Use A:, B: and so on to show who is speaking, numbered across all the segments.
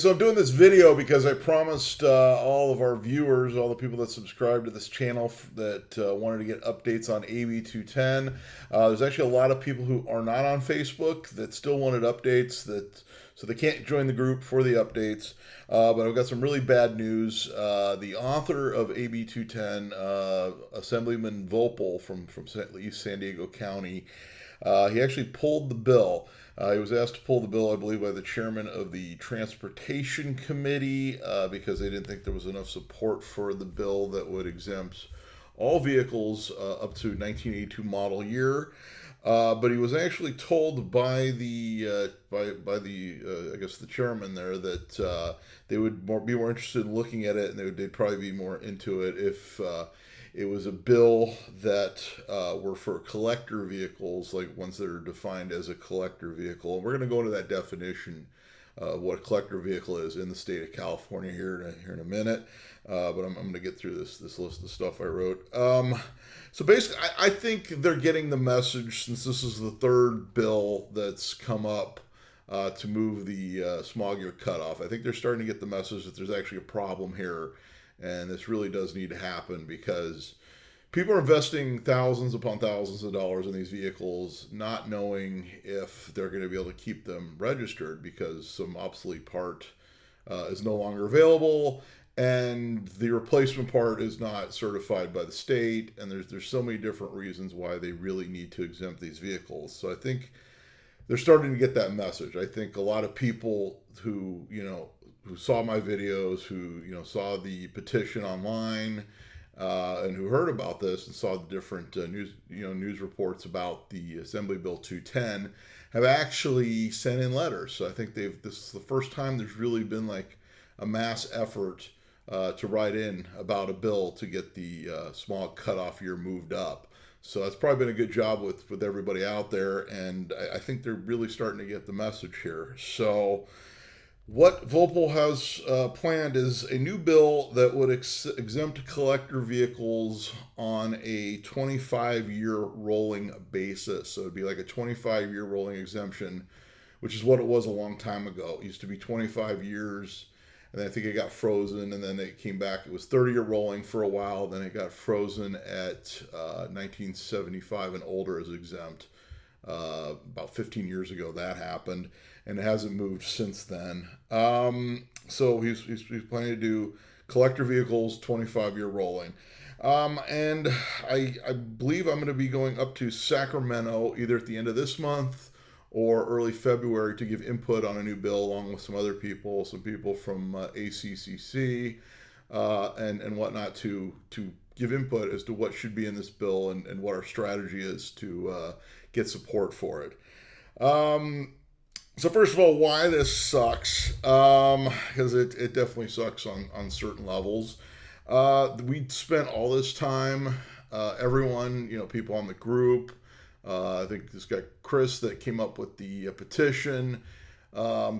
A: So I'm doing this video because I promised all of our viewers, all the people that subscribe to this channel that wanted to get updates on AB210. There's actually a lot of people who are not on Facebook that still wanted updates, so they can't join the group for the updates. But I've got some really bad news. The author of AB210, Assemblyman Voepel from East San Diego County, he actually pulled the bill. He was asked to pull the bill, I believe, by the chairman of the Transportation Committee because they didn't think there was enough support for the bill that would exempt all vehicles up to 1982 model year. But he was actually told by the I guess the chairman there that they would be more interested in looking at it, and they'd probably be more into it if it was a bill that were for collector vehicles, like ones that are defined as a collector vehicle. And we're going to go into that definition of what a collector vehicle is in the state of California here in a minute. But I'm going to get through this list of stuff I wrote. So basically, I think they're getting the message, since this is the third bill that's come up to move the smog year cutoff. I think they're starting to get the message that there's actually a problem here. And this really does need to happen because people are investing thousands upon thousands of dollars in these vehicles, not knowing if they're going to be able to keep them registered because some obsolete part is no longer available, and the replacement part is not certified by the state. And there's so many different reasons why they really need to exempt these vehicles. So I think they're starting to get that message. I think a lot of people who saw my videos, who saw the petition online, and who heard about this and saw the different news reports about the Assembly Bill 210, have actually sent in letters. So I think this is the first time there's really been like a mass effort to write in about a bill to get the smog cutoff year moved up. So that's probably been a good job with everybody out there, and I think they're really starting to get the message here. So what Voepel has planned is a new bill that would exempt collector vehicles on a 25-year rolling basis. So it'd be like a 25-year rolling exemption, which is what it was a long time ago. It used to be 25 years, and then I think it got frozen, and then it came back. It was 30-year rolling for a while, then it got frozen at 1975 and older as exempt. About 15 years ago that happened, and it hasn't moved since then. So he's planning to do collector vehicles 25-year rolling. And I believe I'm going to be going up to Sacramento either at the end of this month or early February to give input on a new bill, along with some people from ACCC and whatnot, to give input as to what should be in this bill and what our strategy is to get support for it. So first of all, why this sucks, because it definitely sucks on certain levels. We spent all this time, everyone, people on the group, I think this guy Chris that came up with the petition,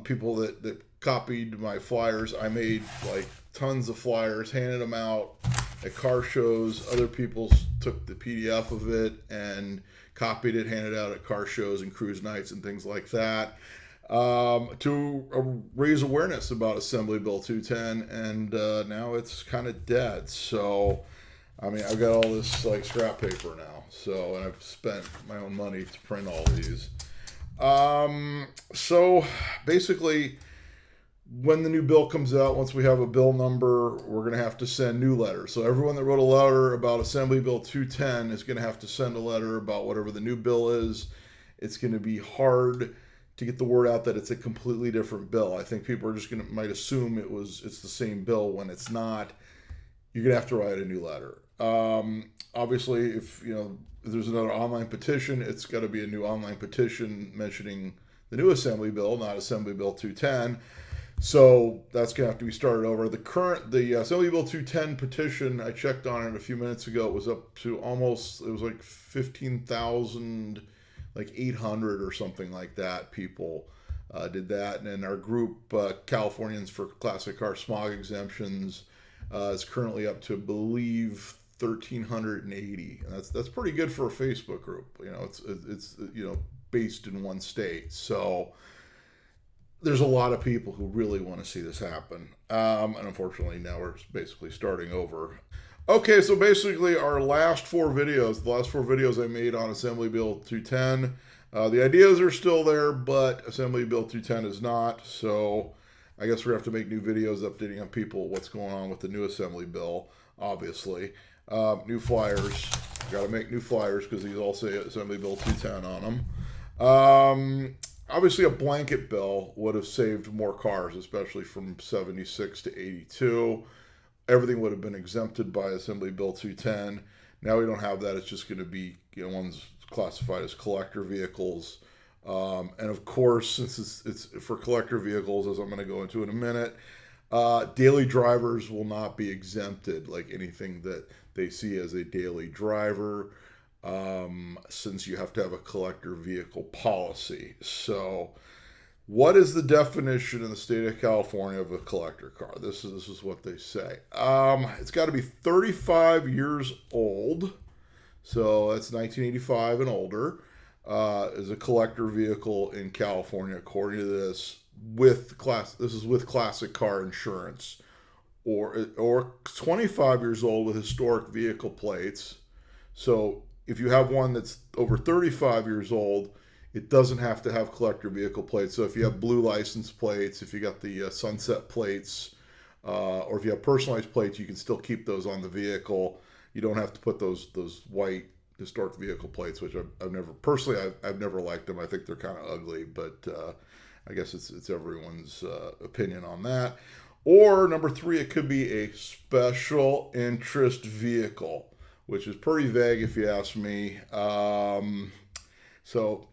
A: people that copied my flyers. I made like tons of flyers, handed them out at car shows. Other people took the PDF of it and copied it, handed it out at car shows and cruise nights and things like that, to raise awareness about Assembly Bill 210. And now it's kind of dead. So I mean, I've got all this like scrap paper now, and I've spent my own money to print all these. So basically, when the new bill comes out, once we have a bill number, we're going to have to send new letters. So everyone that wrote a letter about Assembly Bill 210 is going to have to send a letter about whatever the new bill is. It's going to be hard to get the word out that it's a completely different bill. I think people are just might assume it's the same bill when it's not. You're going to have to write a new letter. Obviously, if there's another online petition, it's got to be a new online petition mentioning the new Assembly Bill, not Assembly Bill 210. So that's going to have to be started over. The Assembly Bill 210 petition, I checked on it a few minutes ago. It was up to it was like 15,000, like 800 or something like that. People did that. And then our group, Californians for Classic Car Smog Exemptions, is currently up to, I believe, 1,380, and that's pretty good for a Facebook group. It's based in one state. So there's a lot of people who really want to see this happen. And unfortunately, now we're basically starting over. Okay, so basically our last four videos, the last four videos I made on Assembly Bill 210, the ideas are still there, but Assembly Bill 210 is not. So I guess we're going to have to make new videos updating on people what's going on with the new Assembly Bill, obviously. New flyers. Got to make new flyers because these all say Assembly Bill 210 on them. Obviously, a blanket bill would have saved more cars, especially from 76 to 82. Everything would have been exempted by Assembly Bill 210. Now we don't have that. It's just going to be, ones classified as collector vehicles. And of course, since it's for collector vehicles, as I'm going to go into in a minute, daily drivers will not be exempted, like anything that they see as a daily driver, since you have to have a collector vehicle policy. So what is the definition in the state of California of a collector car? This is what they say. It's got to be 35 years old, so that's 1985 and older, is a collector vehicle in California, according to this. This is with classic car insurance, or 25 years old with historic vehicle plates. So if you have one that's over 35 years old, it doesn't have to have collector vehicle plates. So if you have blue license plates, if you got the sunset plates, or if you have personalized plates, you can still keep those on the vehicle. You don't have to put those white historic vehicle plates, which I've never liked them. I think they're kind of ugly, but I guess it's everyone's opinion on that. Or number three, it could be a special interest vehicle, which is pretty vague if you ask me. So,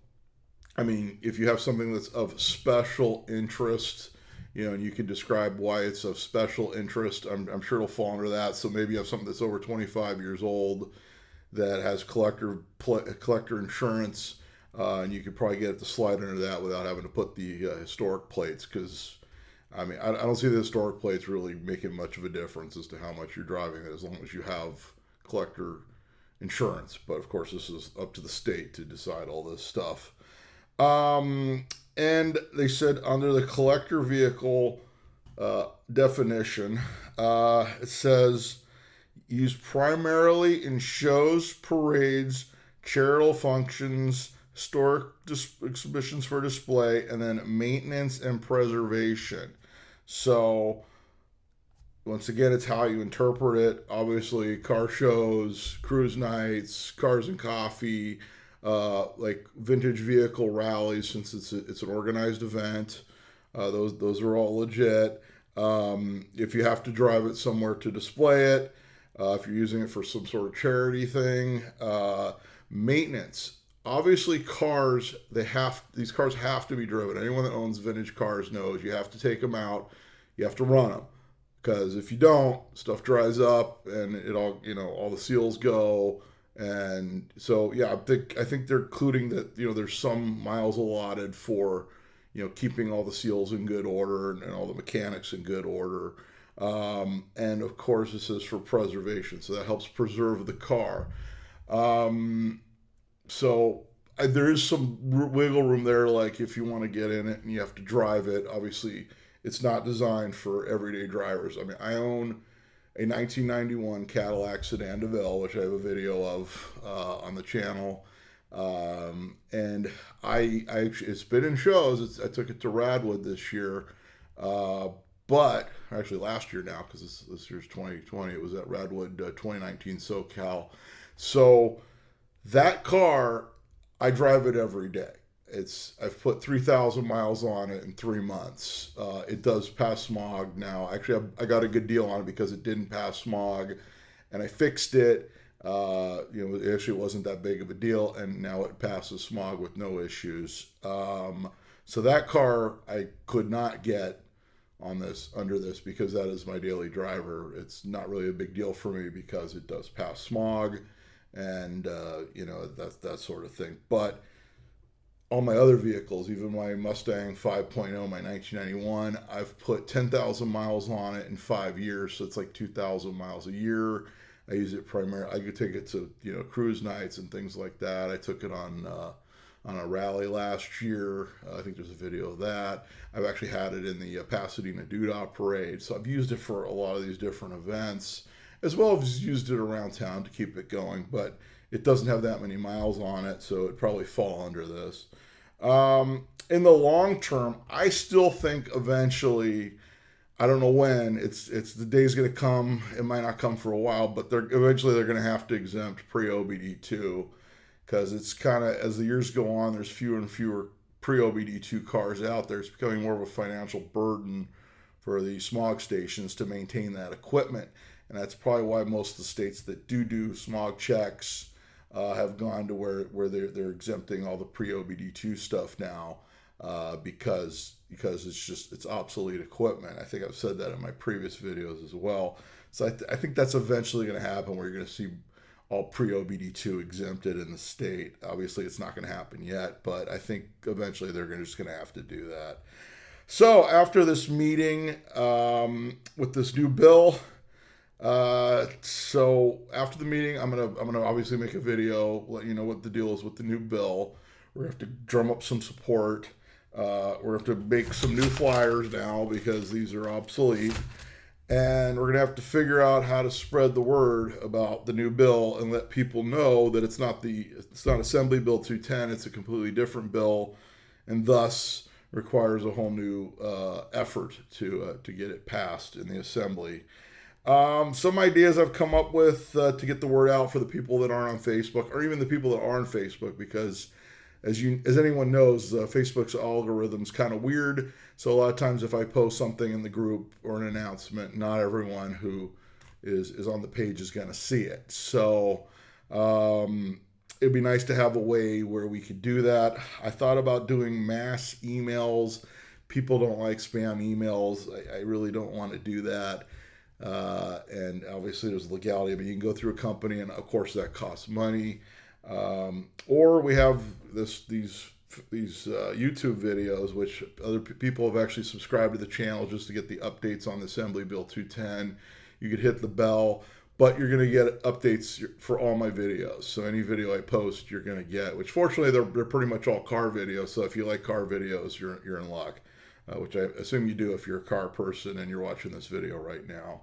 A: I mean, if you have something that's of special interest, and you can describe why it's of special interest, I'm sure it'll fall under that. So maybe you have something that's over 25 years old that has collector insurance, and you could probably get it to slide under that without having to put the historic plates, because I mean, I don't see the historic plates really making much of a difference as to how much you're driving it, as long as you have collector insurance. But of course, this is up to the state to decide all this stuff. And they said under the collector vehicle definition, it says used primarily in shows, parades, charitable functions, historic exhibitions for display, and then maintenance and preservation. So once again, it's how you interpret it. Obviously, car shows, cruise nights, cars and coffee, like vintage vehicle rallies, since it's an organized event. Those are all legit. If you have to drive it somewhere to display it, if you're using it for some sort of charity thing, maintenance. Obviously, these cars have to be driven. Anyone that owns vintage cars knows you have to take them out, you have to run them, because if you don't, stuff dries up and all the seals go. And so, yeah, I think they're including that, there's some miles allotted for, keeping all the seals in good order and all the mechanics in good order. And of course, it says for preservation, so that helps preserve the car. So there is some wiggle room there, like if you want to get in it and you have to drive it. Obviously, it's not designed for everyday drivers. I mean, I own a 1991 Cadillac Sedan DeVille, which I have a video of on the channel. And it's been in shows. I took it to Radwood this year, but actually last year now, because this year's 2020. It was at Radwood 2019 SoCal. So that car, I drive it every day. I've put 3,000 miles on it in 3 months. It does pass smog now. Actually, I got a good deal on it because it didn't pass smog, and I fixed it. It actually wasn't that big of a deal, and now it passes smog with no issues. So that car I could not get under this because that is my daily driver. It's not really a big deal for me because it does pass smog, and that sort of thing. But all my other vehicles, even my Mustang 5.0, my 1991, I've put 10,000 miles on it in 5 years, so it's like 2,000 miles a year. I use it primarily. I could take it to cruise nights and things like that. I took it on on a rally last year. I think there's a video of that. I've actually had it in the Pasadena Doodah Parade. So I've used it for a lot of these different events, as well as used it around town to keep it going. But it doesn't have that many miles on it, so it'd probably fall under this. In the long term, I still think eventually, I don't know when, it's the day's going to come. It might not come for a while, but eventually they're going to have to exempt pre-OBD2, because it's kind of, as the years go on, there's fewer and fewer pre-OBD2 cars out there. It's becoming more of a financial burden for the smog stations to maintain that equipment. And that's probably why most of the states that do smog checks have gone to where they're exempting all the pre-OBD2 stuff now, because it's obsolete equipment. I think I've said that in my previous videos as well. So I think that's eventually going to happen, where you're going to see all pre-OBD2 exempted in the state. Obviously, it's not going to happen yet, but I think eventually they're just going to have to do that. So after this meeting with this new bill, so after the meeting, I'm gonna obviously make a video, let you know what the deal is with the new bill. We're gonna have to drum up some support. We're gonna have to make some new flyers now because these are obsolete, and we're gonna have to figure out how to spread the word about the new bill and let people know that it's not Assembly Bill 210. It's a completely different bill, and thus requires a whole new effort to get it passed in the assembly. Some ideas I've come up with to get the word out for the people that aren't on Facebook, or even the people that are on Facebook, because as anyone knows, Facebook's algorithm's kind of weird. So a lot of times if I post something in the group or an announcement, not everyone who is on the page is going to see it. So it'd be nice to have a way where we could do that. I thought about doing mass emails. People don't like spam emails. I really don't want to do that. And obviously there's legality. I mean, you can go through a company, and of course that costs money. Or we have these YouTube videos, which other people have actually subscribed to the channel just to get the updates on the Assembly Bill 210. You could hit the bell, but you're going to get updates for all my videos. So any video I post, you're going to get, which fortunately they're pretty much all car videos. So if you like car videos, you're in luck. Which I assume you do if you're a car person and you're watching this video right now.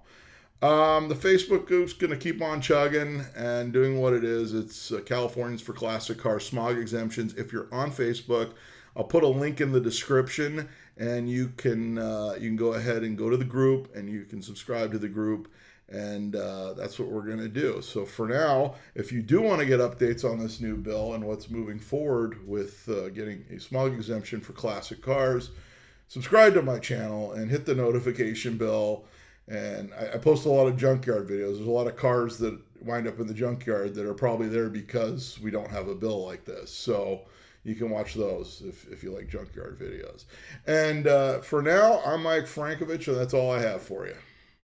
A: The Facebook group's going to keep on chugging and doing what it is. It's Californians for Classic Cars, Smog Exemptions. If you're on Facebook, I'll put a link in the description, and you can go ahead and go to the group, and you can subscribe to the group, and that's what we're going to do. So for now, if you do want to get updates on this new bill and what's moving forward with getting a smog exemption for classic cars, subscribe to my channel and hit the notification bell. And I post a lot of junkyard videos. There's a lot of cars that wind up in the junkyard that are probably there because we don't have a bill like this. So you can watch those if you like junkyard videos. And for now, I'm Mike Frankovich, and that's all I have for you.